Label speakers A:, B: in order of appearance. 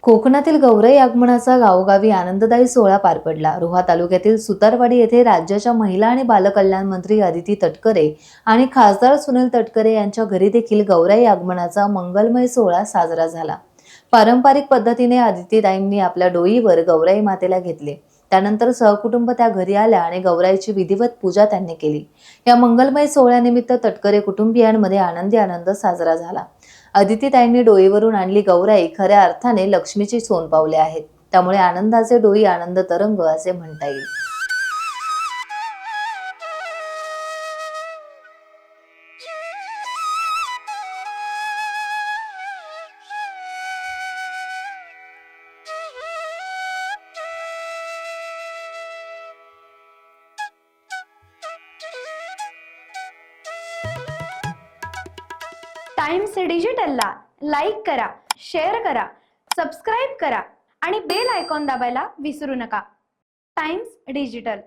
A: कोकणातील गौराई आगमनाचा गावोगावी आनंददायी सोहळा पार पडला। रोहा तालुक्यातील सुतारवाडी येथे राज्याच्या महिला आणि बालकल्याण मंत्री अदिती तटकरे आणि खासदार सुनील तटकरे यांच्या घरी देखील गौराई आगमनाचा मंगलमय सोहळा साजरा झाला। पारंपरिक पद्धतीने अदितीताईंनी आपल्या डोईवर गौराई मातेला घेतले। त्यानंतर सहकुटुंब त्या घरी आल्या आणि गौराईची विधिवत पूजा त्यांनी केली। या मंगलमय सोहळ्यानिमित्त तटकरे कुटुंबियांमध्ये आनंदी आनंद साजरा झाला। अदितीताईंनी डोईवरून आणली गौराई खऱ्या अर्थाने लक्ष्मीची सोनपावले आहेत। त्यामुळे आनंदाचे डोई आनंद तरंग असे म्हणता येईल।
B: टाइम्स डिजिटलला लाईक करा, शेअर करा, सबस्क्राईब करा आणि बेल आयकॉन दाबायला विसरू नका। Times digital.